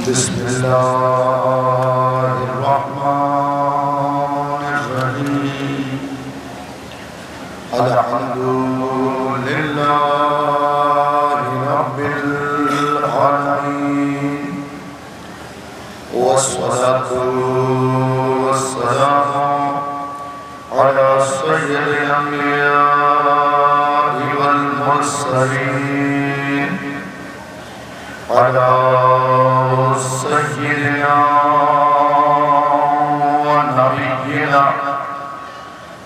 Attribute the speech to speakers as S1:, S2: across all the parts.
S1: بسم الله الرحمن الرحيم الحمد لله رب العالمين والصلاة والسلام على سيد الأنبياء والمرسلين على سيدنا ونبينا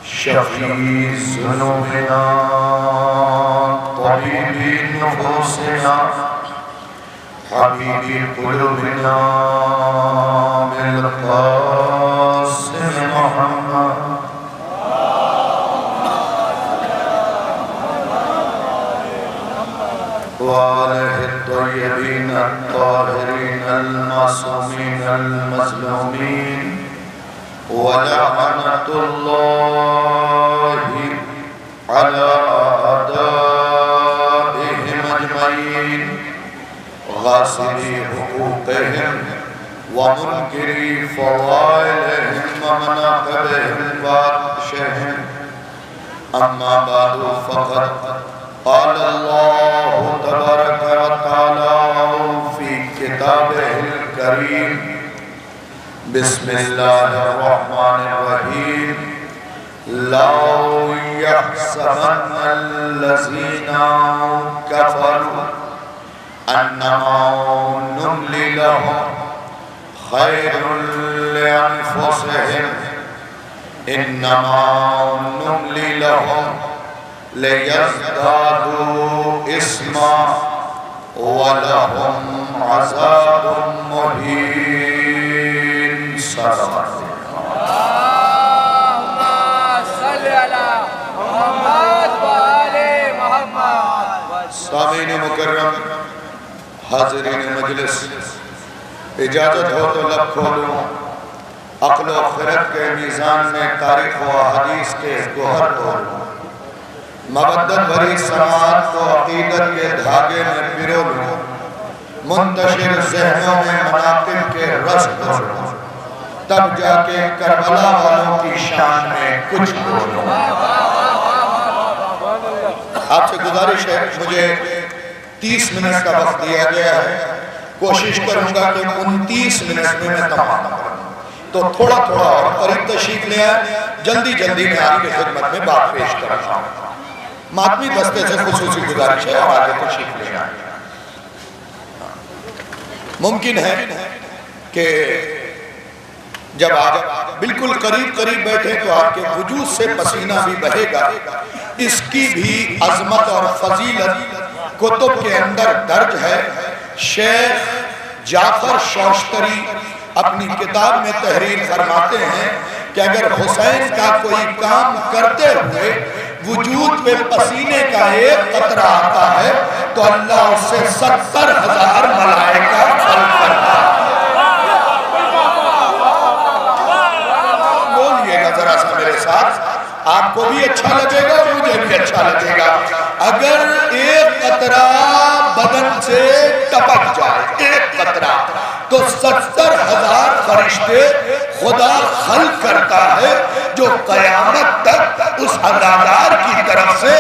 S1: شفيع ذنوبنا طبيب نفوسنا حبيب قلوبنا بالقاسم محمد وآله الطيبين الطاهرين المعصومين المظلومين ولعنة الله على أعدائهم أجمعين غاصبي حقوقهم ومنكري فضائلهم ومناقبهم وأطشهم أما بعد فقد قال الله تبارك وتعالى في كتابه الكريم بسم الله الرحمن الرحيم لو يحسبن الذين كفروا أنما نملي لهم خير لأنفسهم إنما نملي لهم ليزدادوا إثما ولهم عذاب مهين صلى
S2: اللهم صل على محمد وآل محمد.
S1: سامعین مکرم، حاضرین مجلس، اجازت ہو تو لب کھولوں، عقل و خرد کے میزان میں تاریخ و حدیث کے گوہر کھولوں، مودت بھری سماعت کو عقیدت کے دھاگے میں پرو لوں، منتشر ذہنوں میں مناقب کے رس کھولوں، تب جا کے کربلا والوں کی شان میں کچھ بولوں۔ آپ سے گزارش ہے، مجھے 30 منٹ کا وقت دیا گیا ہے، کوشش کروں گا کہ 29 منٹ میں تمام کروں، تو تھوڑا تھوڑا اور قریب تشریف لے آئے، جلدی جلدی میں آپ کی خدمت میں بات پیش کرتا ہوں۔ ماتمی دستے سے خصوصی گزارش ہے اور آگے تشریف لے آئے۔ ممکن ہے کہ جب آپ بالکل قریب بیٹھے تو آپ کے وجود سے پسینہ بھی بہے گا، اس کی بھی عظمت اور فضیلت کتب کے اندر درج ہے۔ شیخ جعفر شوشتری اپنی کتاب میں تحریر فرماتے ہیں کہ اگر حسین کا کوئی کام کرتے ہوئے وجود پہ پسینے کا ایک قطرہ آتا ہے تو اللہ اس سے 70,000 ملائکہ خلق کرتا ہے۔ بولیے گا ذرا سا میرے ساتھ، آپ کو بھی اچھا لگے گا اور مجھے بھی اچھا لگے گا۔ اگر ایک قطرہ بدن سے ٹپک جائے، ایک قطرہ، تو 70,000 فرشتے خدا خلق کرتا ہے جو قیامت تک اس عزادار کی طرف سے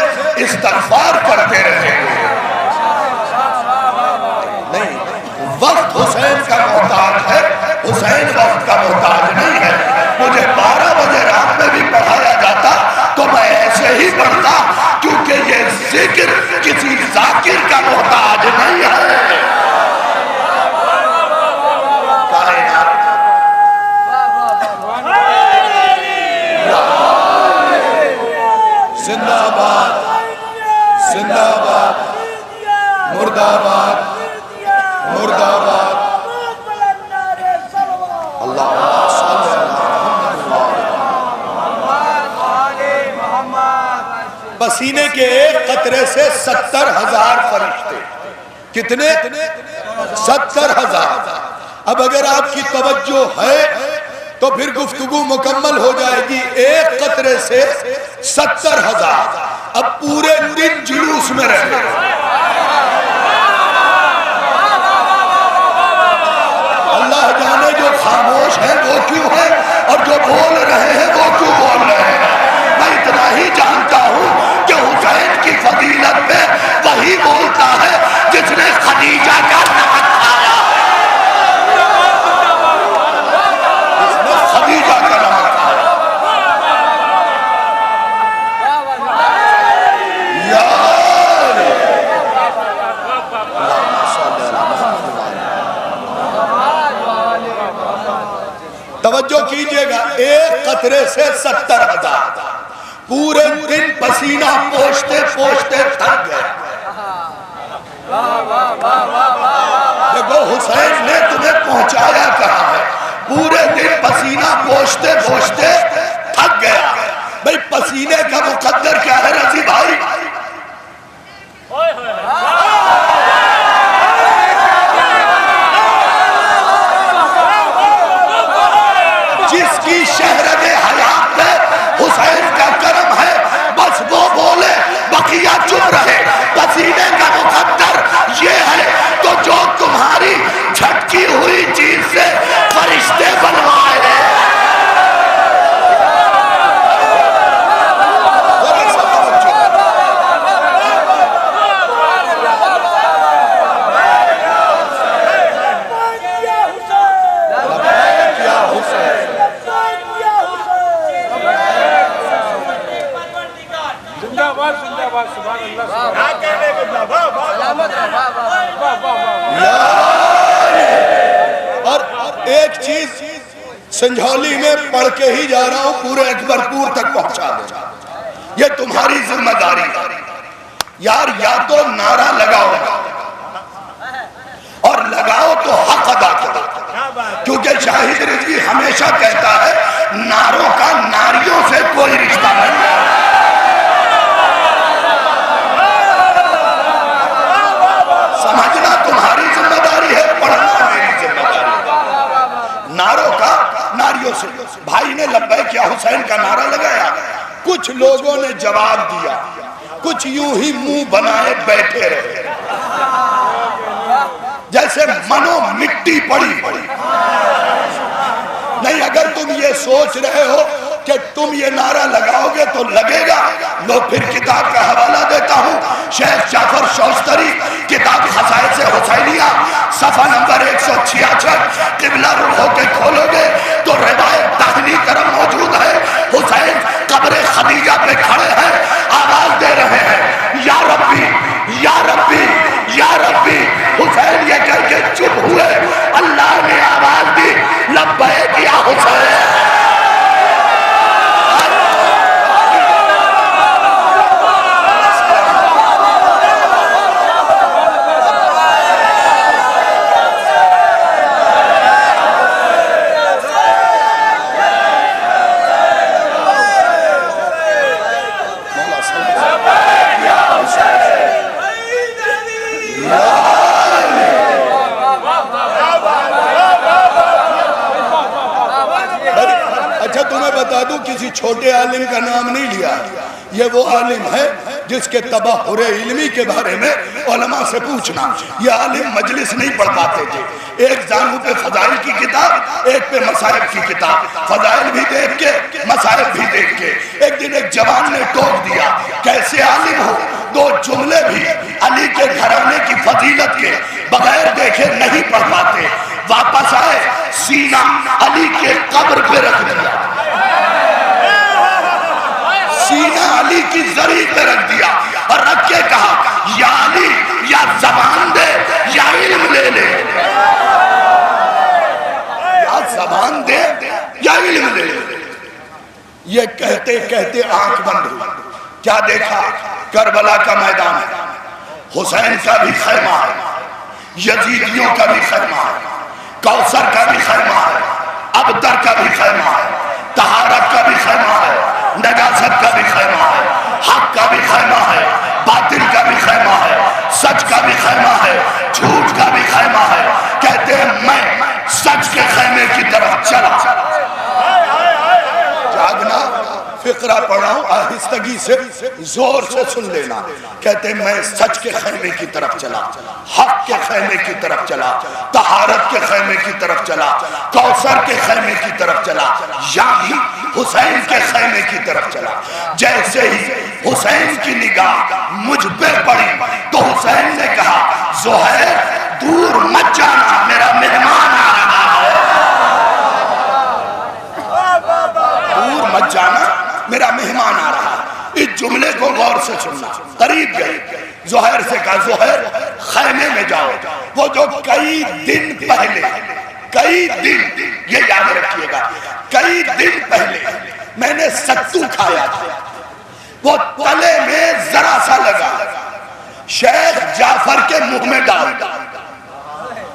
S1: استغفار کرتے رہیں گے۔ نہیں، وقت حسین کا محتاج ہے، حسین وقت کا محتاج نہیں ہے۔ مجھے 12 بجے رات میں بھی پڑھایا جاتا تو میں ایسے ہی پڑھتا، کیونکہ یہ ذکر کسی ذاکر کا محتاج نہیں ہے۔ زندہ آباد، زندہ آباد، مرد آباد، مرد آباد۔ اللہم صلی اللہ۔ پسینے کے ایک قطرے سے 70,000 فرشتے، کتنے؟ 70,000۔ اب اگر آپ کی توجہ ہے تو پھر گفتگو مکمل ہو جائے گی۔ ایک قطرے سے 70,000، اب پورے دن جلوس میں رہے، توجہ کیجئے گا، ایک قطرے سے 70,000 پورے دن پسینہ پوچھتے پوچھتے تھک گئے۔ دیکھو حسین نے تمہیں پہنچایا کہاں ہے؟ پورے دن پسینہ پوچھتے پوچھتے تھک گیا۔ بھئی پسینے کا مقدر کیا ہے رضی بھائی؟ جس کی شہرت حیات پہ حسین کا کرم ہے، بس وہ بولے بقیہ چپ رہے۔ پسینے کا مقدر یہ ہے تو جو تمہاری جھٹکی ہوئی چیز سے فرشتے بنوائے ہیں۔ اور ایک چیز سنجھولی میں پڑھ کے ہی جا رہا ہوں، پورے اکبرپور تک پہنچا دے، یہ تمہاری ذمہ داری ہے یار۔ یا تو نعرہ لگاؤ اور لگاؤ تو حق ادا کرو، کیونکہ شاہد رضوی ہمیشہ کہتا ہے نعروں کا ناریوں سے کوئی رشتہ نہیں ہے۔ سمجھنا تمہاری ذمہ داری ہے، پڑھنا میری ذمہ داری ہے۔ نعروں کا ناریوں سے۔ بھائی نے لبیک یا حسین کا نعرہ لگایا، کچھ لوگوں نے جواب دیا، کچھ یوں ہی منہ بنائے بیٹھے رہے، جیسے منو مٹی پڑی پڑی۔ نہیں، اگر تم یہ سوچ رہے ہو کہ تم یہ نعرہ لگاؤ گے تو لگے گا، لو پھر کتاب کا حوالہ دیتا ہوں، شیخ جعفر شوستری، کتاب خصائص حسینیہ، صفحہ نمبر 166، قبلہ رخ ہو کے کھولو گے تو روایت داخلی کرم موجود ہے۔ حسین قبر خدیجہ پہ کھڑے ہیں، آواز دے رہے ہیں یا ربی یا ربی یا ربی۔ حسین یہ کہہ کے چپ ہوئے، اللہ نے آواز دی لبیک یا حسین۔ کسی چھوٹے عالم کا نام نہیں لیا، یہ وہ عالم ہے جس کے تبحر علمی کے بارے میں علماء سے پوچھنا۔ یہ عالم مجلس نہیں پڑھ پاتے تھے، ایک زانو پہ فضائل کی کتاب، ایک پہ مسائل کی کتاب، فضائل بھی دیکھ کے مسائل بھی دیکھ کے۔ ایک دن ایک جوان نے ٹوک دیا، کیسے عالم ہو، دو جملے بھی علی کے گھرانے کی فضیلت کے بغیر دیکھے نہیں پڑھ پاتے۔ واپس آئے، سینہ علی کے قبر پہ رکھ دیا، سینہ علی کی زری پہ رکھ دیا اور رکھ کے کہا یا علی یا زبان دے یا علم لے لے، یا زبان دے یا علم لے لے۔ یہ کہتے کہتے آنکھ بند ہوئی، کیا دیکھا؟ کربلا کا میدان ہے، حسین کا بھی خیمہ ہے، یزیدیوں کا بھی خیمہ ہے، کوثر کا بھی خیمہ ہے، ابدر کا بھی خیمہ ہے، طہارت کا بھی خیمہ ہے، نجاست کا بھی خیمہ ہے، حق کا بھی خیمہ ہے، باطل کا بھی خیمہ ہے، سچ کا بھی خیمہ ہے، جھوٹ کا بھی خیمہ ہے۔ کہتے ہیں میں سچ کے خیمے کی طرف چلا۔ جاگنا فقرہ پڑھاؤں، آہستگی سے زور سے سن لینا۔ کہتے ہیں میں سچ کے خیمے کی طرف چلا، حق کے خیمے کی طرف چلا، طہارت کے خیمے کی طرف چلا، کوثر کے خیمے کی طرف چلا، یعنی حسین کے خیمے کی طرف چلا۔ جیسے ہی حسین کی نگاہ مجھ پہ پڑی تو حسین نے کہا زہیر دور مت جانا، میرا مہمان آ رہا ہے، دور مت جانا، میرا مہمان آ رہا ہے۔ اس جملے کو غور سے سننا۔ قریب گئے، زہیر سے کہا زہیر خیمے میں جاؤ، وہ جو کئی دن کئی دن، یہ یاد رکھیے گا، کئی دن پہلے میں نے ستو کھایا تھا، وہ تلے میں ذرا سا لگا، شیخ جعفر کے منہ میں ڈال،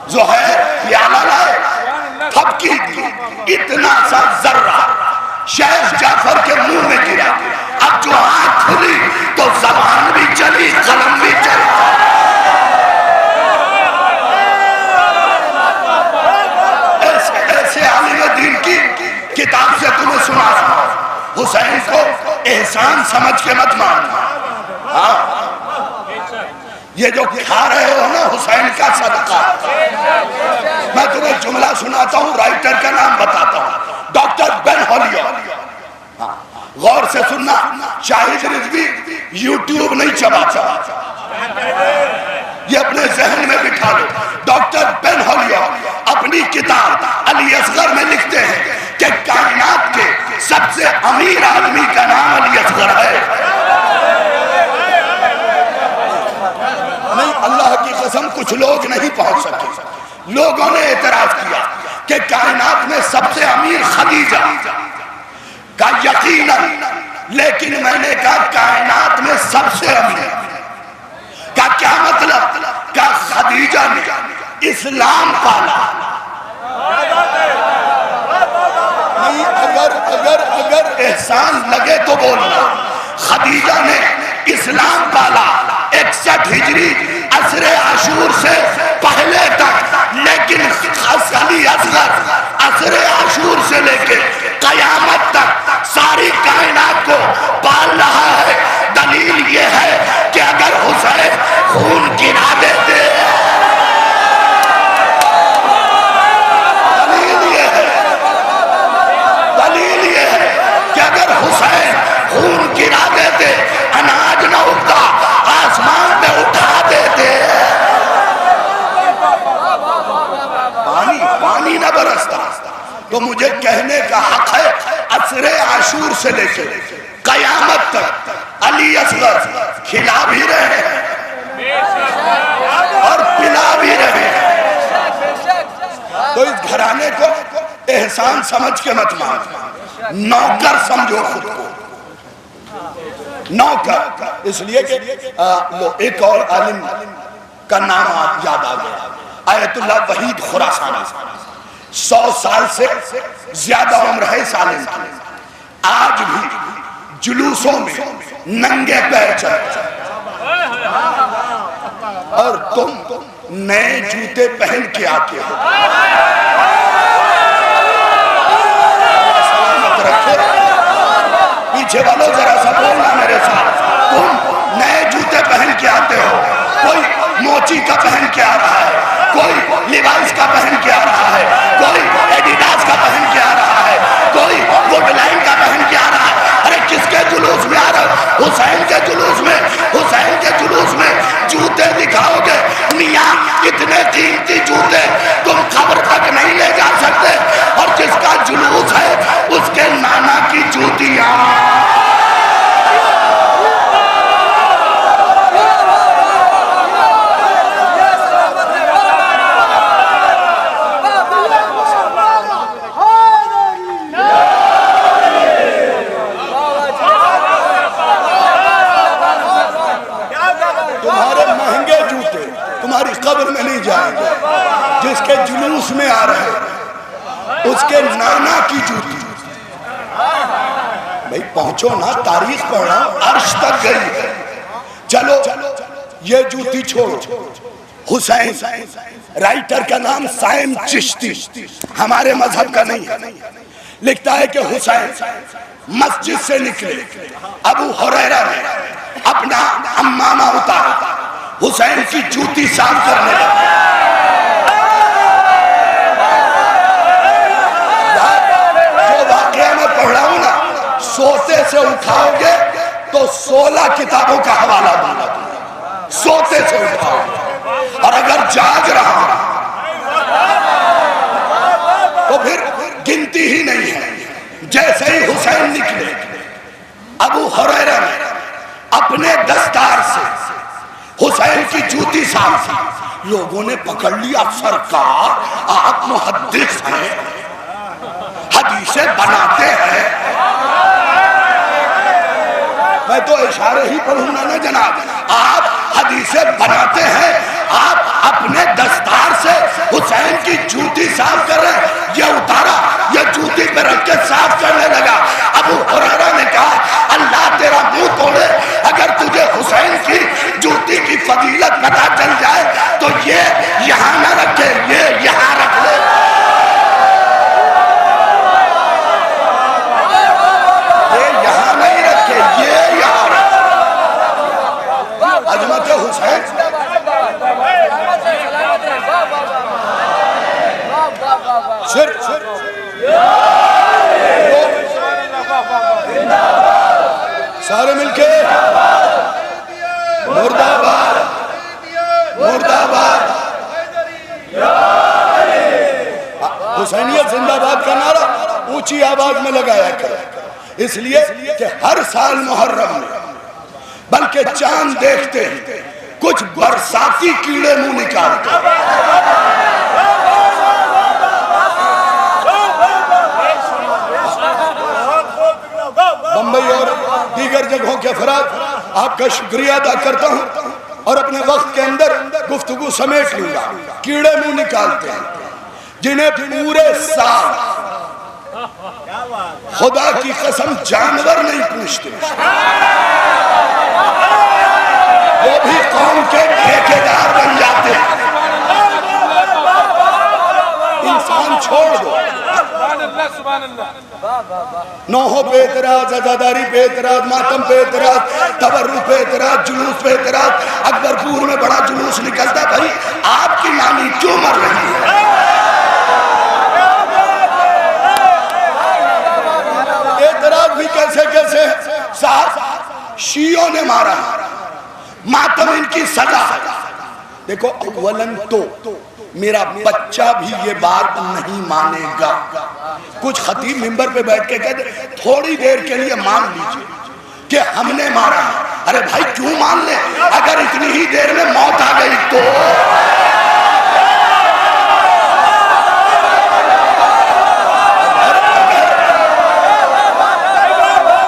S1: زہیر پیالہ لائے، تھپکی دی، اتنا سا ذرہ شیخ جعفر کے منہ میں گرا، اب جو آنکھ کھلی تو زبان بھی چلی، قلم بھی چلا۔ ایسے عالم دین کی کتاب سے تمہیں سنا رہا ہوں، حسین کو احسان سمجھ کے مت ماننا۔ یہ جو کھا رہے ہو نا حسین کا صدقہ، میں تمہیں جملہ سناتا ہوں، رائٹر کا نام بتاتا ہوں، ڈاکٹر بن ہالیون، غور سے سننا، شاہد رضوی یوٹیوب نہیں چباتا، یہ اپنے ذہن میں بٹھا لو۔ ڈاکٹر بن ہالیون اپنی کتاب علی اصغر میں لکھتے ہیں کہ کائنات کے سب سے امیر آدمی کا نام علی اصغر ہے۔ نہیں، اللہ کی قسم کچھ لوگ نہیں پہنچ سکے، لوگوں نے اعتراض کیا کہ کائنات میں سب سے امیر خدیجہ کا، یقیناً، لیکن میں نے کہا کائنات میں سب سے امیر کا کیا مطلب؟ کہ خدیجہ نے اسلام پالا۔ اگر احسان لگے تو بولنا، خدیجہ نے اسلام پالا 61 ہجری عصر عاشور سے پہلے تک، لیکن علی اصغر عصر عاشور سے لے کے قیامت تک ساری کائنات کو پال رہا ہے۔ دلیل یہ ہے کہ اگر حسین خون گرا دیتے، دلیل یہ ہے کہ اگر حسین خون گرا دیتے، اناج نہ اگتا، آسمان میں اٹھا دیتے، پانی نہ برستا۔ تو مجھے کہنے کا حق ہے، عصر عاشور سے لے کے قیامت تک علی اصغر کھلا بھی رہے ہیں اور پلا بھی رہے ہیں۔ تو اس گھرانے کو احسان سمجھ کے مت مان، نوکر سمجھو خود کو، نوکر۔ اس لیے کہ ایک اور عالم کا نام یاد آ گیا، آیت اللہ وحید خراسانی، 100 سال سے زیادہ عمر ہے اس عالم کی، آج بھی جلوسوں میں ننگے پیر چلتے، اور تم نئے جوتے پہن کے آتے ہو۔ سلامت رکھے، پیچھے والوں ذرا سا بولنا میرے ساتھ، تم نئے جوتے پہن کے آتے ہو، کوئی موچی کا پہن کے آ رہا ہے، کوئی لیوائس کا پہن کے آ رہا ہے، کوئی ایڈیڈاس کا پہن کے آ رہا ہے، کوئی ووڈ لائن کا پہن کے آ رہا ہے۔ ارے کس کے جلوس میں آ رہا ہے؟ حسین کے جلوس میں، حسین کے جلوس میں جوتے دکھاؤ گے، میاں اتنے قیمتی جوتے تم قبر تک نہیں لے جا سکتے، اور جس کا جلوس ہے اس کے نانا کی جوتیاں۔ قبر میں نہیں جائیں گے، جس کے جلوس میں آ رہے ہیں اس کے نانا کی جوتی۔ بھئی پہنچو نا، تاریخ پڑھنا، عرش تک گئی ہے۔ چلو یہ جوتی چھوڑو، حسین، رائٹر کا نام سائم چشتی، ہمارے مذہب کا نہیں ہے، لکھتا ہے کہ حسین مسجد سے نکلے، ابو ہریرہ نے اپنا عمامہ اتارا، حسین کی جوتی صاف کرنے لگا۔ جو واقعہ میں پڑھ رہا ہوں نا، سوتے سے اٹھاؤ گے تو 16 کتابوں کا حوالہ دوں گا، سوتے سے اٹھاؤ گے، اور اگر جاگ رہا تو پھر گنتی ہی نہیں ہے۔ جیسے ہی حسین نکلے، ابو ہریرہ نے اپنے دستار سے حسین کی جوتی صاف کی، لوگوں نے پکڑ لیا سرکار آپ محدث ہیں، حدیثیں بناتے ہیں. میں تو اشارے ہی پڑھوں گا نا جناب. آپ حدیثیں بناتے ہیں، آپ اپنے دستار سے حسین کی جوتی صاف کر رہے ہیں. یہ اتارا، یہ جوتی پہ رکھ کے صاف کرنے لگا. ابو ہریرہ نے کہا اللہ تیرا منہ توڑے، اگر تجھے حسین کی جوتی کی فضیلت پتہ چل جائے تو یہ یہاں نہ رکھے، یہ یہاں رکھ لے. یہ یہاں نہیں رکھے، یہ یہاں رکھے. عظمت حسین. سارے مل کے مرد آباد، مرد آباد. حسینیت زندہ باد کا نعرہ اونچی آواز میں لگایا کرے، اس لیے کہ ہر سال محرم میں بلکہ چاند دیکھتے ہیں کچھ برساتی کیڑے منہ نکالتے ہیں. بمبئی اور دیگر جگہوں کے افراد آپ کا شکریہ ادا کرتا ہوں اور اپنے وقت کے اندر گفتگو سمیٹ لوں گا. کیڑے منہ نکالتے ہیں جنہیں پورے سال خدا کی قسم جانور نہیں پوچھتے، وہ بھی قوم کے ٹھیکیدار بن جاتے ہیں. انسان چھوڑ دو، نوحوں پہ اعتراض، عزاداری پہ اعتراض، ماتم پہ اعتراض، تبرک پہ اعتراض، جلوس پہ اعتراض. اکبر پور میں بڑا جلوس نکلتا، بھائی آپ کی نامی کیوں مر رہی ہے؟ اعتراض بھی کیسے کیسے. صاحب شیعوں نے مارا، ماتم ان کی سزا. دیکھو اولاً تو میرا بچہ بھی یہ بات نہیں مانے گا. کچھ خطیب منبر پہ بیٹھ کے کہتے تھوڑی دیر کے لیے مان لیجئے کہ ہم نے مارا. ارے بھائی کیوں مان لیں؟ اگر اتنی ہی دیر میں موت آ گئی تو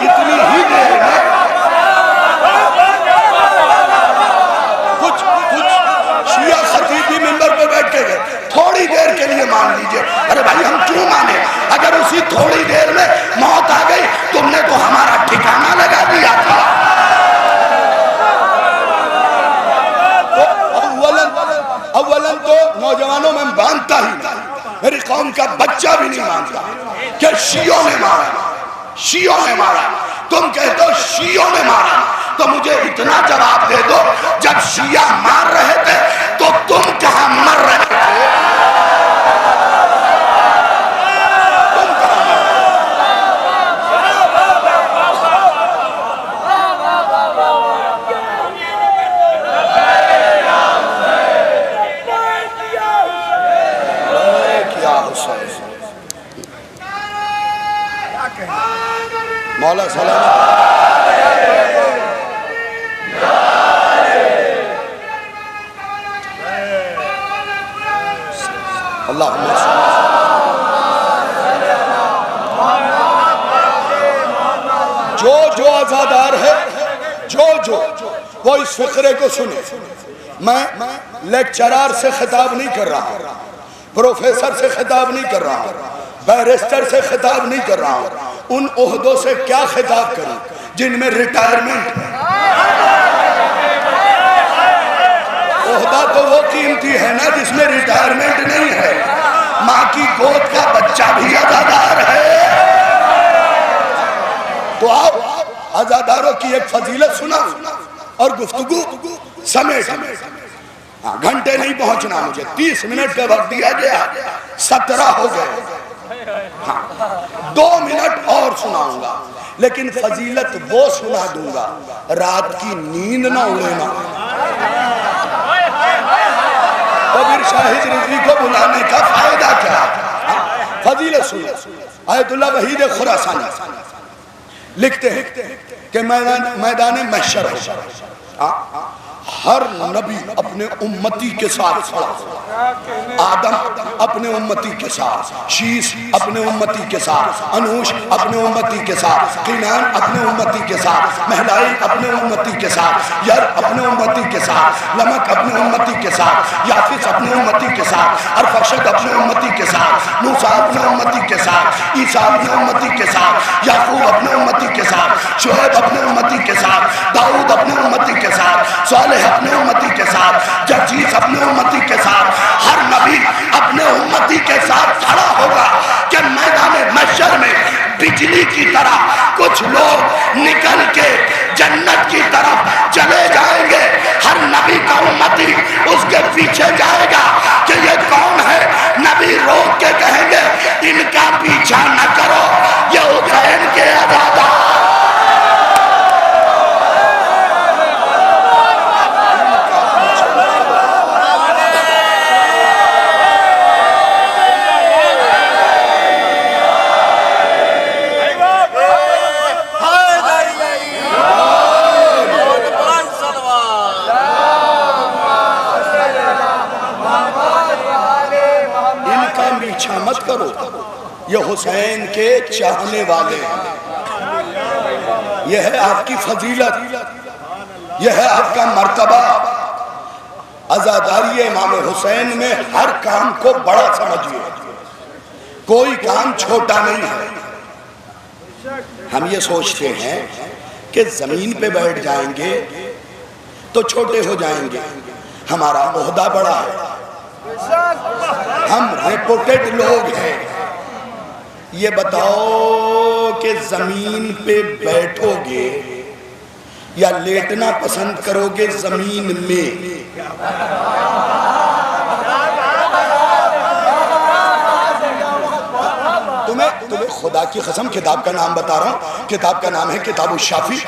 S1: اتنی ہی دیر میں کچھ شیعہ خطیب بھی منبر پہ بیٹھ کے گئے تھوڑی دیر کے لیے مان لیجئے. ارے بھائی ہم کیوں مانے؟ اگر اسی تھوڑی دیر میں موت آ گئی تم نے تو ہمارا ٹھکانہ لگا دیا تھا. اولاً تو نوجوانوں میں مانتا ہی نہیں، میری قوم کا بچہ بھی نہیں مانتا کہ شیعوں نے مارا، شیعوں نے مارا. تم کہتے ہو شیعوں نے مارا تو مجھے اتنا جواب دے دو، جب شیعہ مار رہے تھے تو تم کہاں مر رہے تھے؟ مولا سلام. اللہم جو آزادار ہے، جو وہ اس فقرے کو سنے. میں لیکچرار سے خطاب نہیں کر رہا ہوں، پروفیسر سے خطاب نہیں کر رہا ہوں، بیرسٹر سے خطاب نہیں کر رہا ہوں. ان عہدوں سے کیا خطاب کروں جن میں ریٹائرمنٹ ہے. عہدہ تو وہ قیمتی ہے نا جس میں ریٹائرمنٹ نہیں ہے. ماں کی گود کا بچہ بھی عزادار ہے. تو آپ عزاداروں کی ایک فضیلت سنا اور گفتگو سمیٹ. گھنٹے نہیں پہنچنا مجھے، 30 منٹ کا وقت دیا گیا، 17 ہو گئے. 2 منٹ اور سناؤں گا، لیکن فضیلت وہ سنا دوں گا رات کی نیند نہ اڑینا. کبیر شاہد رضوی کو بلانے کا فائدہ کیا؟ فضیلت سنو. آیت اللہ وحید خراسانی لکھتے ہیں کہ میدان محشر ہوگا، ہر نبی اپنے امتی کے ساتھ کھڑا ہو. آدم اپنے امتی کے ساتھ، شیس اپنے امتی کے ساتھ، انوش اپنے امتی کے ساتھ، قینان اپنے امتی کے ساتھ، مہلائی اپنے امتی کے ساتھ، یر اپنے امتی کے ساتھ، لمک اپنے امتی کے ساتھ، یافس اپنے امتی کے ساتھ، ارفشد اپنے امتی کے ساتھ، موسیٰ اپنے امتی کے ساتھ، عیسیٰ اپنے امتی کے ساتھ، یعقوب اپنے امتی کے ساتھ، شعیب اپنے امتی کے ساتھ، داؤد اپنے امتی کے ساتھ، صالح اپنے امتی کے ساتھ، جرجیس اپنے امتی کے ساتھ. ہر نبی اپنے امتی کے ساتھ کھڑا ہوگا کہ میدان محشر میں بجلی کی طرح کچھ لوگ نکل کے جنت کی طرف چلے جائیں گے. ہر نبی کا امتی اس کے پیچھے جائے گا کہ یہ کون ہے. نبی روک کے کہیں گے ان کا پیچھا نہ کرو، یہ حسین کے عزادار. مت کرو، یہ حسین کے چاہنے والے ہیں. یہ ہے آپ کی فضیلت، یہ ہے آپ کا مرتبہ. عزاداری امام حسین میں ہر کام کو بڑا سمجھیے، کوئی کام چھوٹا نہیں ہے. ہم یہ سوچتے ہیں کہ زمین پہ بیٹھ جائیں گے تو چھوٹے ہو جائیں گے، ہمارا عہدہ بڑا ہے، ہم ریپوٹڈ لوگ ہیں. یہ بتاؤ کہ زمین پہ بیٹھو گے یا لیٹنا پسند کرو گے زمین میں؟ تمہیں خدا کی قسم کتاب کا نام بتا رہا ہوں. کتاب کا نام ہے کتاب الشافی،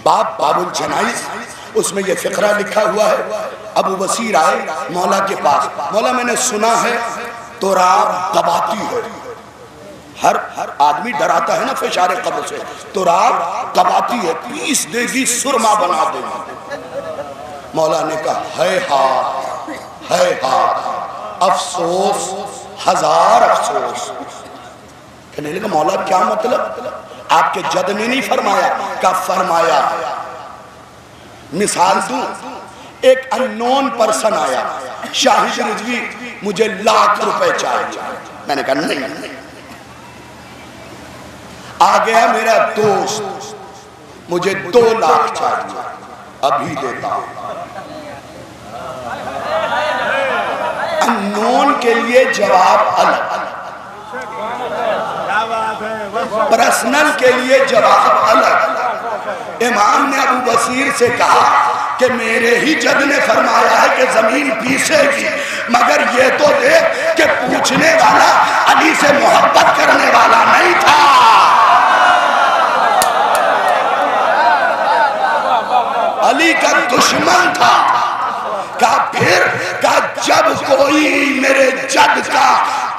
S1: باب الجنائز. اس میں یہ فقرہ لکھا ہوا ہے. ابو بصیر آئے مولا کے پاس. مولا میں نے سنا ہے تراب دباتی ہے. ہر آدمی ڈراتا ہے نا فشار قبر سے. تراب دباتی ہے، پیس دے گی، سرما بنا دے گی. مولا نے کہا ہے ہاتھ، افسوس، ہزار افسوس. کہنے لگا مولا کیا مطلب؟ آپ کے جد نے نہیں فرمایا. کہا فرمایا. مثال دوں، ایک اننون پرسن آیا، شاہد رضوی مجھے ₹1,00,000 چاہیے. میں نے کہا نہیں. آ گیا میرا دوست، مجھے $2,00,000 چاہیے، ابھی دیتا ہوں. اننون کے لیے جواب الگ، پرسنل کے لیے جواب الگ. امام نے ابو بصیر سے کہا کہ میرے ہی جد نے فرمایا ہے کہ زمین پیسے گی، مگر یہ تو دیکھ کہ پوچھنے والا علی سے محبت کرنے والا نہیں تھا. علی کا دشمن تھا. کہا پھر کہا جب کوئی میرے جد کا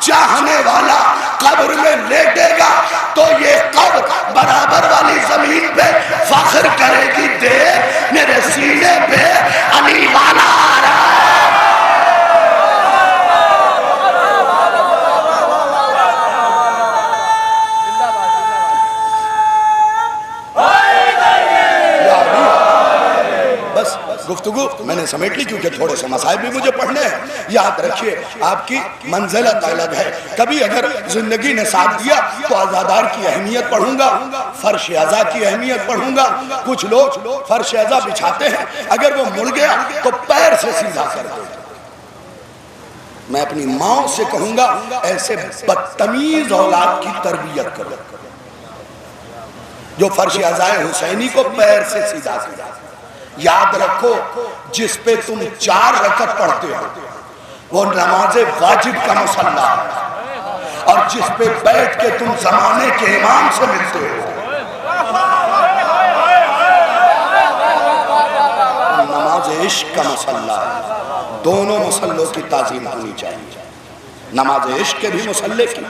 S1: چاہنے والا قبر میں لیٹے گا تو یہ قبر برابر والی زمین پہ فخر کرے گی، دے میرے سینے پہ علی والا آ رہا ہے. گفتگو میں نے سمیٹ لی کیونکہ تھوڑے سے مسائل بھی مجھے پڑھنے ہیں. یاد رکھیے آپ کی منزلت الگ ہے. کبھی اگر زندگی نے ساتھ دیا تو عزادار کی اہمیت پڑھوں گا، فرش عزا کی اہمیت پڑھوں گا. کچھ لوگ فرش عزا بچھاتے ہیں، اگر وہ مڑ گیا تو پیر سے سیدھا کر دے. میں اپنی ماں سے کہوں گا ایسے بدتمیز اولاد کی تربیت کرو جو فرش عزا حسینی کو پیر سے سیدھا کر دے. یاد رکھو جس پہ تم 4 رکعت پڑھتے ہو وہ نماز واجب کا مصلی ہے، اور جس پہ بیٹھ کے تم زمانے کے امام سے ملتے ہو نماز عشق کا مصلی ہے. دونوں مصلوں کی تعظیم ہونی چاہیے. نماز عشق کے بھی مصلی کی.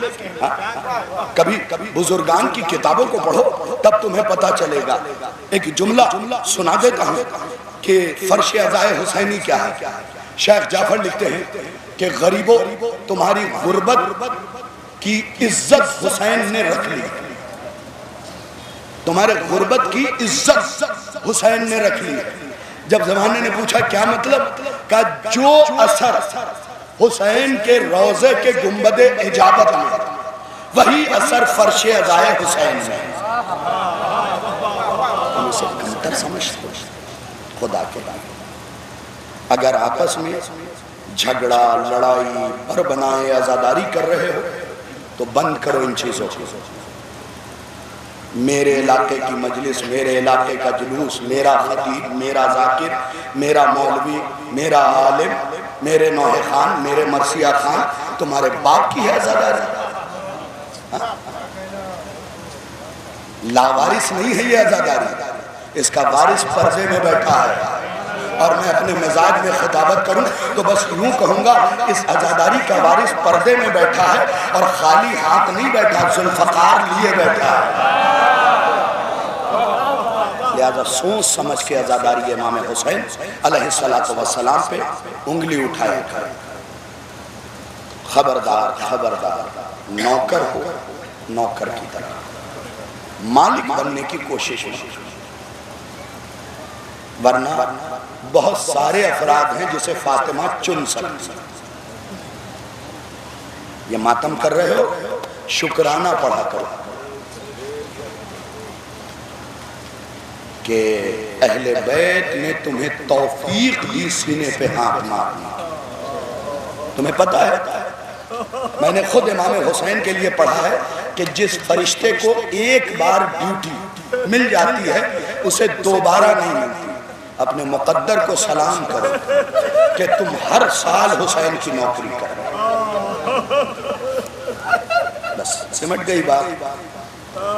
S1: کبھی بزرگان کی کتابوں کو پڑھو تب تمہیں پتہ چلے گا. ایک جملہ سنا دیتا ہوں. کہ فرش عزائے حسینی کیا ہے؟ شیخ جعفر لکھتے ہیں کہ غریبوں تمہاری غربت کی عزت حسین نے رکھ لی، تمہارے غربت کی عزت حسین نے رکھ لی۔ جب زمانے نے پوچھا کیا مطلب، کہا جو اثر حسین کے روضے کے گنبد اجابت میں، وہی اثر فرش عزائے حسین میں۔ ہم اسے کمتر سمجھتے خدا کے بعد۔ اگر آپس میں جھگڑا لڑائی بر بنائے عزاداری کر رہے ہو تو بند کرو ان چیزوں کو۔ میرے علاقے کی مجلس، میرے علاقے کا جلوس، میرا خطیب، میرا ذاکر، میرا مولوی، میرا عالم، میرے نوح خان، میرے مرثیہ خان، تمہارے باپ کی ہے عزاداری؟ لاوارث نہیں ہے یہ عزاداری، اس کا وارث پردے میں بیٹھا ہے۔ اور میں اپنے مزاج میں خطابت کروں تو بس یوں کہوں گا، اس عزاداری کا وارث پردے میں بیٹھا ہے اور خالی ہاتھ نہیں بیٹھا، ذوالفقار لیے بیٹھا ہے۔ لہذا سوچ سمجھ کے عزاداری امام حسین علیہ السلام پہ انگلی اٹھایا کریں۔ خبردار خبردار، نوکر ہو نوکر کی طرح، مالک بننے کی کوشش ہو، ورنہ بہت سارے افراد ہیں جسے فاطمہ چن سکتی۔ یہ ماتم کر رہے ہو، شکرانہ پڑھا کرو کہ اہل بیت نے تمہیں توفیق دی سینے پہ ہاتھ مارنا۔ تمہیں پتہ ہے، میں نے خود امام حسین کے لیے پڑھا ہے کہ جس فرشتے کو ایک بار ڈیوٹی مل جاتی ہے اسے دوبارہ نہیں ملتی۔ اپنے مقدر کو سلام کرو کہ تم ہر سال حسین کی نوکری کرو۔ بس سمٹ گئی بات،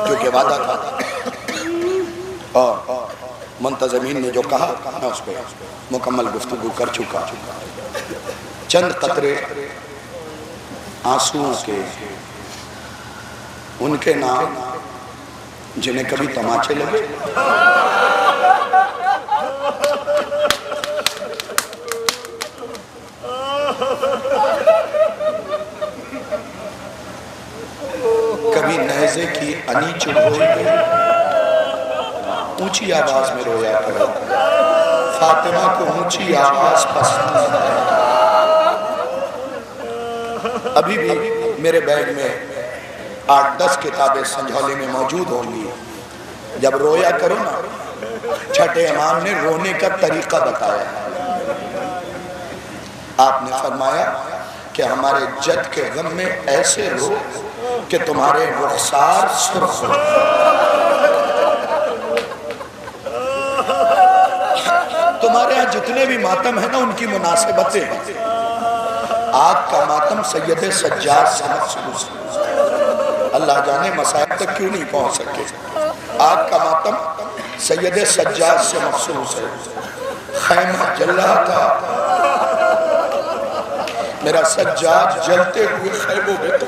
S1: کیونکہ وعدہ تھا اور منتظمین نے جو کہا میں اس پہ مکمل گفتگو کر چکا۔ چند قطرے آنسوؤں کے، ان کے نام جنہیں کبھی تماچے لگے، کبھی نیزے کی انی چبھوئی گئی، اونچی آواز میں رویا کرو، فاطمہ کو اونچی آواز پسند ہے۔ ابھی بھی میرے بیگ میں 8-10 کتابیں سنجھولے میں موجود ہوں گی۔ جب رویا کرو نا، چھٹے امام نے رونے کا طریقہ بتایا۔ آپ نے فرمایا کہ ہمارے جد کے غم میں ایسے رو کہ تمہارے رخسار سرخ ہو۔ تمہارے ہاں جتنے بھی ماتم ہیں نا ان کی مناسبتیں ہیں۔ آگ کا ماتم سید سجاد سے مخصوص ہے، اللہ جانے مسائل تک کیوں نہیں پہنچ سکے۔ آگ کا ماتم سید سجاد سے مخصوص ہے۔ خیمہ جل رہا تھا، میرا سجاد جلتے ہوئے خیموں میں تو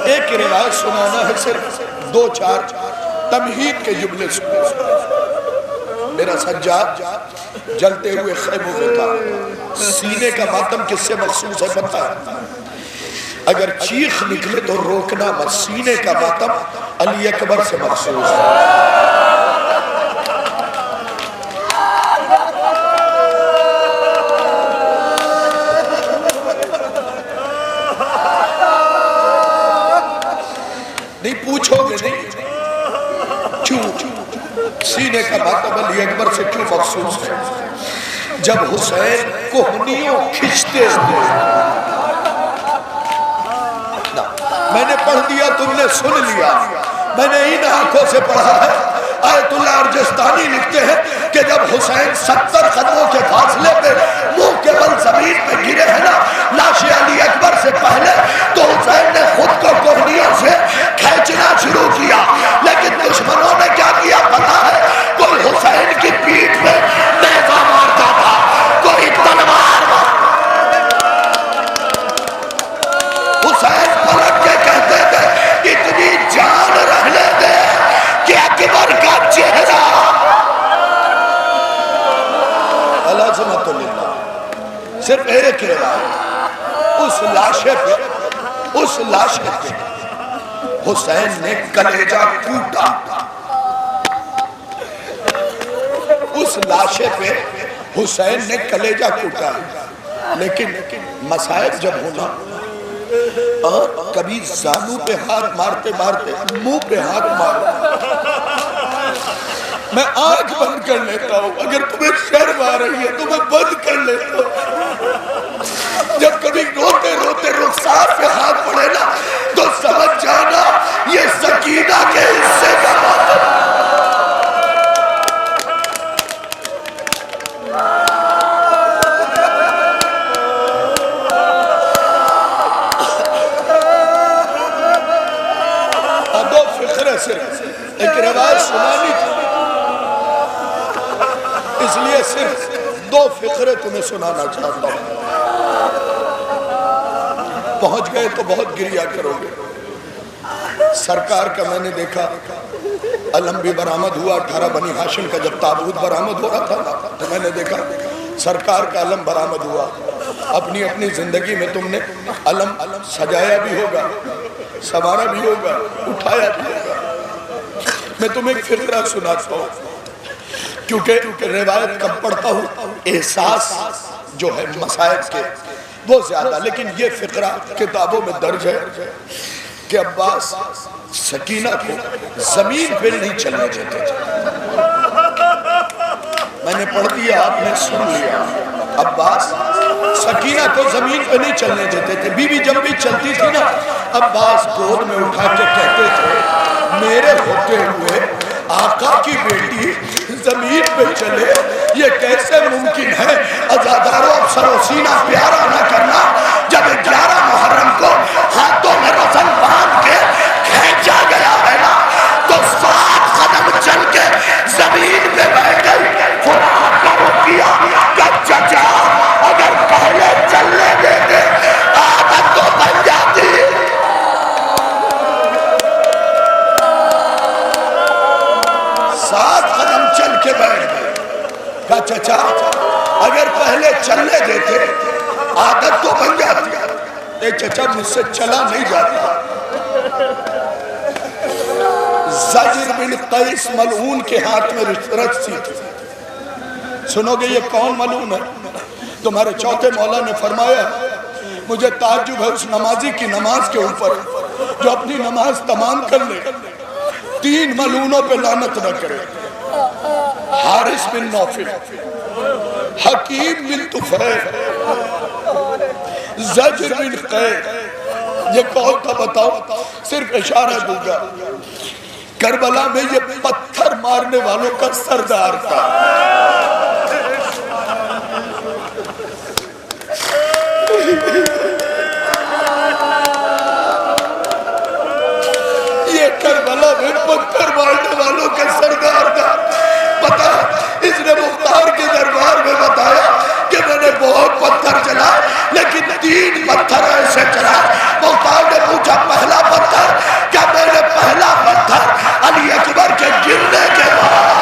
S1: ایک روایت سنانا ہے، صرف 2-4 تمہید کے جملے سنو۔ میرا سجاد جلتے ہوئے خیموں میں تھا۔ سینے کا ماتم کس سے مخصوص ہے پتہ ہے؟ اگر چیخ نکلے تو روکنا مت، سینے کا ماتم علی اکبر سے مخصوص ہے۔ نہیں پوچھو گے نہیں کیوں سینے کا ماتم علی اکبر سے کیوں مخصوص ہے؟ جب حسین کوہنیوں کھچتے ہوئے، میں نے پڑھ دیا تم نے سن لیا، میں نے ان آنکھوں سے پڑھا ہے۔ آیت اللہ ارجستانی لکھتے ہیں کہ جب حسین 70 قدموں کے فاصلے پہ منہ کے بل زمین پہ گرے ہیں نا لاش علی اکبر سے پہلے، تو حسین نے خود کو کوہنیوں سے کھینچنا شروع کیا، لیکن دشمنوں نے کیا کیا پتا ہے؟ کوئی حسین کی پیٹھ پہ نیزہ مارتا تھا، کوئی تلوار حسین پلٹ کے کہتے تھے اتنی جان رہنے دے کہ صرف ایک روایت، اس لاشے پہ حسین نے کلیجہ کوٹا، اس لاشے پہ حسین نے کلیجہ کوٹا۔ لیکن مصائب جب ہونا اور کبھی زانو پہ ہاتھ مارتے مارتے منہ پہ ہاتھ مارتے، میں آنکھ بند کر لیتا ہوں، اگر تمہیں شرم آ رہی ہے تو میں بند کر لیتا ہوں۔ جب کبھی روتے روتے رخسار پہ ہاتھ پڑے نا تو سمجھ جانا یہ سکینہ کے حصے کا بات ہے۔ دو فقرے صرف ایک روایت سنانی تھی، اس لیے صرف دو فقرے تمہیں سنانا چاہتا ہوں۔ پہنچ گئے تو بہت گریا کرو گے۔ سرکار کا میں نے دیکھا علم بھی برآمد ہوا، 18 بنی ہاشم کا جب تابوت برآمد ہو رہا تھا تو میں نے دیکھا سرکار کا علم برآمد ہوا۔ اپنی اپنی زندگی میں تم نے علم سجایا بھی ہوگا، سنوارا بھی ہوگا، اٹھایا بھی ہوگا۔ میں تمہیں ایک فقرہ سناتا ہوں کیونکہ روایت کم پڑھتا ہوں، احساس جو ہے مصائب کے وہ زیادہ، لیکن یہ فقرہ کتابوں میں درج ہے کہ عباس سکینہ کو زمین پہ نہیں چلنے دیتے تھے۔ میں نے پڑھ دیا، آپ نے سن لیا۔ عباس سکینہ کو زمین پہ نہیں چلنے دیتے تھے۔ بی بی جب بھی چلتی تھی نا، عباس گود میں اٹھا کے کہتے تھے میرے ہوتے ہوئے آقا کی بیٹی زمین پہ چلے، یہ کیسے ممکن ہے؟ عزادارو اب سر و سینہ پیارا نہ کرنا۔ جب 11 محرم کو ہاتھوں میں رسن باندھ کے کھینچا گیا ہے نا تو 7 قدم چل کے زمین پہ بیٹھ گئی۔ قرآن کا وہ کیا کہ چچا اگر پہلے چلنے دیتے عادت تو بن جاتی۔ 7 قدم چل کے بیٹھ گئے۔ کہا چچا اگر پہلے چلنے دیتے عادت تو بن جاتی۔ اے چچا مجھ سے چلا نہیں جاتا۔ زجر بن قیس ملعون کے ہاتھ میں رسی تھی۔ سنو گے یہ کون ملعون ہے؟ تمہارے چوتھے مولا نے فرمایا مجھے تعجب ہے اس نمازی کی نماز کے اوپر جو اپنی نماز تمام کر لے 3 ملعونوں پہ لعنت نہ کرے۔ حارث بن نوفل، حکیم بن طفیل، زجر بن قیس، یہ کون تھا بتاؤ؟ صرف اشارہ دوں گا، کربلا میں یہ پتھر مارنے والوں کا سردار تھا۔ یہ کربلا میں پتھر مارنے والوں کا سردار تھا۔ پتہ اس نے مختار کے دربار میں بتایا کہ میں نے بہت پتھر چلا لیکن 3 پتھر ایسے چلا۔ مختار نے پوچھا پہلا پتھر؟ کیا میں نے پہلا پتھر علی اکبر کے گرنے کے بعد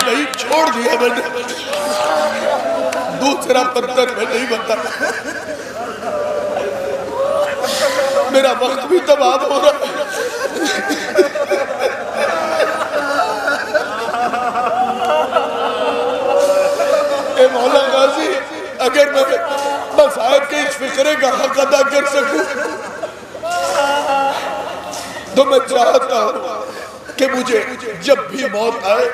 S1: نہیں چھوڑ دیا میں نے، دوسرا پتھر میں نہیں بتا۔ میرا وقت بھی تباہ ہو رہا ہے۔ اے مولا غازی اگر میں مصائب کے اس فقرے کا حق ادا کر سکوں تو میں چاہتا ہوں کہ مجھے جب بھی موت آئے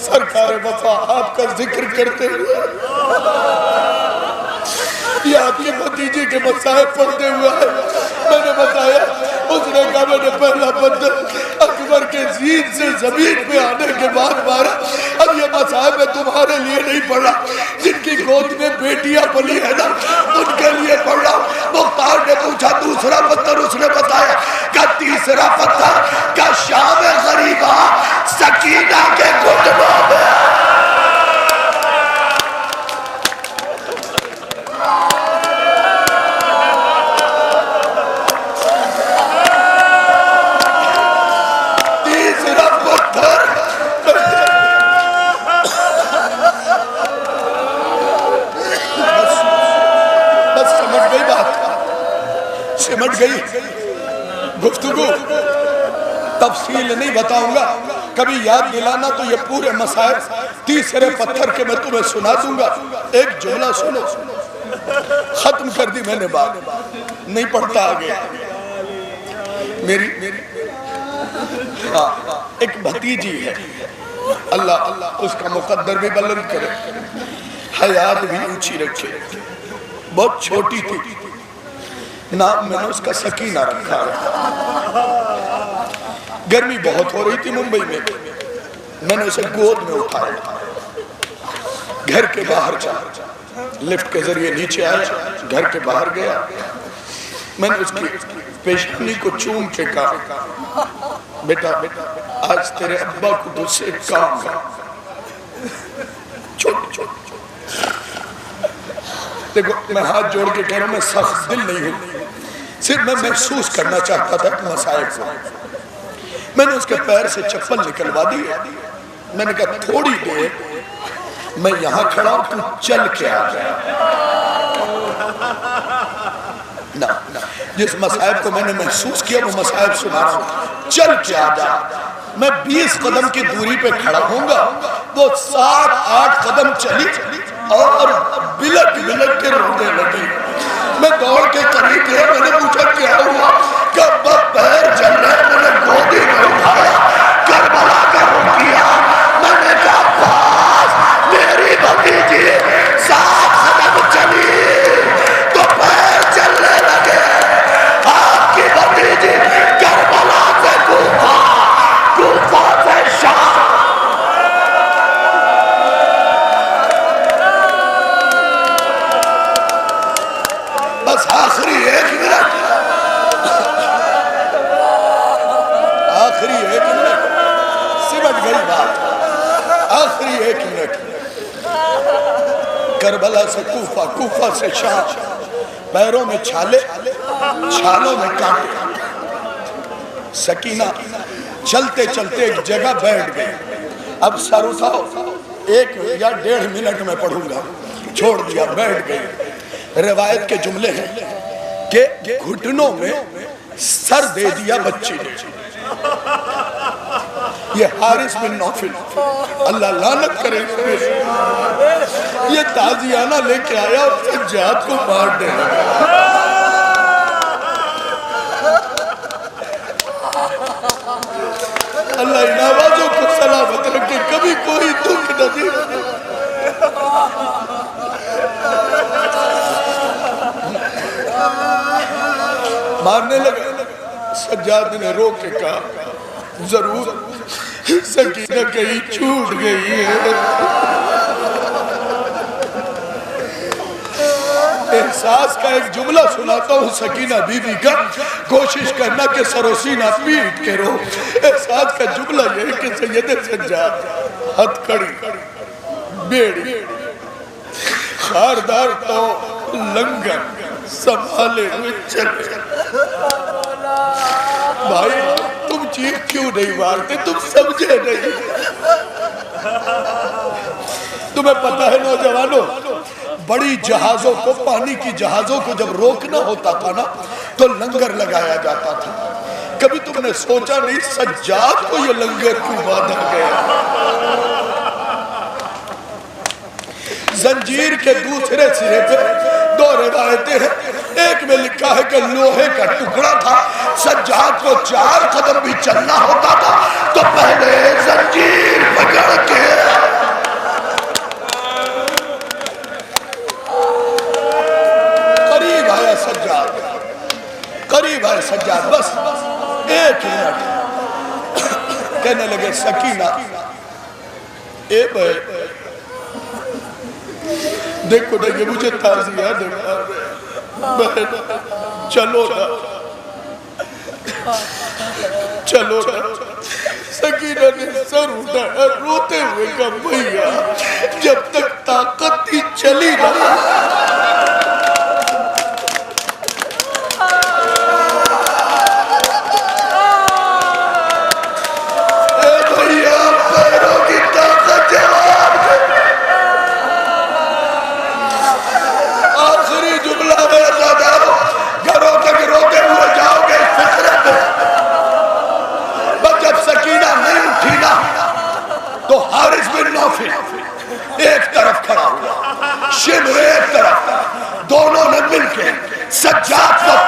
S1: سرکار وفا آپ کا ذکر کرتے ہوئے یا آپ کے بھتیجے کے مصائب پڑھتے ہوئے میں نے بتایا، اس نے کہا میں نے پہلا پتھر اکبر کے زین سے زمین پہ آنے کے بعد مارا، اب یہ مصائب میں تمہارے لیے نہیں پڑھا، جن کی گود میں بیٹیاں پلی ہے نا ان کے لیے پڑھ رہا ہوں۔ مختار نے پوچھا دوسرا پتھر؟ اس نے بتایا کہ تیسرا پتھر کا شام غریبہ سکینہ کے گھٹنوں میں۔ سمٹ گئی گفتگو، تفصیل نہیں بتاؤں گا، کبھی یاد دلانا تو یہ پورے مسائل تیسرے پتھر کے میں تمہیں سنا دوں گا۔ ایک جملہ سنو، ختم کر دی میں نے بات، نہیں پڑھتا آگے۔ میری ایک بھتیجی ہے، اللہ اس کا مقدر بھی بلند کرے، حیات بھی اونچی رکھے، بہت چھوٹی تھی، نام میں نے اس کا سکینہ رکھا ہے۔ گرمی بہت ہو رہی تھی ممبئی میں نے اسے گود میں اٹھایا، گھر کے باہر چلا، لفٹ کے ذریعے نیچے آیا، گھر کے باہر گیا، میں نے اس کی پیشانی کو چوم کے کہا بیٹا آج تیرے ابا کو تجھ سے ایک کام ہے، چھوٹ دیکھو میں ہاتھ جوڑ کے کہہ رہا ہوں، میں سخت دل نہیں ہوں، صرف میں محسوس کرنا چاہتا تھا کہ مسائل کو۔ میں نے اس کے پیر سے چپل نکلوا دی، میں نے کہا تھوڑی دیر میں یہاں کھڑا ہوں، تو چل کے آ جائے۔ جس مسائل کو میں نے محسوس کیا وہ مسائل سنا رہا ہوں، چل کے آ جائے۔ میں 20 قدم کی دوری پہ کھڑا ہوں گا، وہ 7-8 قدم چلی اور بلک بلک کے رونے لگی۔ میں دوڑ کے قریب گیا، میں نے پوچھا کیا ہوا؟ کہ ابا پیر چل رہے، میں نے گودی میں اٹھایا، کربلا کا رخ کیا، میں نے کہا باس میری بھتیجی 7 قدم چلی تو پیر چلنے لگے، آپ کی بھتیجی کربلا سے کوفہ، کوفہ سے شام۔ بس آخری ایک منٹ، آخری ایک منٹ، سمٹ گئی بات، آخری ایک منٹ، کربلا سے کوفہ، کوفہ سے شام، پیروں میں چھالے، چھالوں میں کانٹے۔ سکینہ چلتے چلتے ایک جگہ بیٹھ گئی، اب سر اٹھاؤ، 1 یا 1.5 منٹ میں پڑھوں گا، چھوڑ دیا، بیٹھ گئی۔ روایت کے جملے ہیں کہ گھٹنوں میں سر دے دیا بچی نے۔ یہ حارث بن نوفل، اللہ لعنت کرے، یہ تازیانہ لے کے آیا اور سجاد کو مار دے لگا۔ اللہ ان آوازوں کو سلامت رکھے، کبھی کوئی دکھ نہ دے۔ مارنے لگا، سجاد نے رو کے کہا ضرور سکینہ کہیں چھوٹ گئی ہے۔ احساس کا ایک جملہ سناتا ہوں سکینہ بی بی کا، کوشش کرنا کہ سر و سینہ پیٹ کے رو۔ احساس کا جملہ یہ ہے کہ سید سجاد ہتھ کڑی بیڑی خاردار تو لنگر سنبھالے ہوئے چلے۔ بھائی تم چیخ کیوں نہیں مارتے؟ تم سمجھے نہیں؟ تمہیں پتا ہے نوجوانوں، بڑی جہازوں کو، پانی کی جہازوں کو جب روکنا ہوتا تھا نا تو لنگر لگایا جاتا تھا۔ کبھی تم نے سوچا نہیں سجاد کو یہ لنگر کیوں باندھا گیا؟ زنجیر کے دوسرے سرے پہ 2 روایتیں ہیں، ایک میں لکھا ہے کہ لوہے کا ٹکڑا تھا، سجاد کو 4 قدم بھی چلنا ہوتا تھا تو پہلے زنجیر پکڑ کے قریب آیا سجاد، قریب آیا سجاد، بس 1 منٹ۔ کہنے لگے سکینہ اے بھائی دیکھو نا یہ مجھے تازیہ دکھا رہے، چلو نا، چلو نا۔ سکینہ نے سر اٹھایا، روتے ہوئے کہا بھیا جب تک طاقت تھی چلی نہ۔ گھروں تک روتے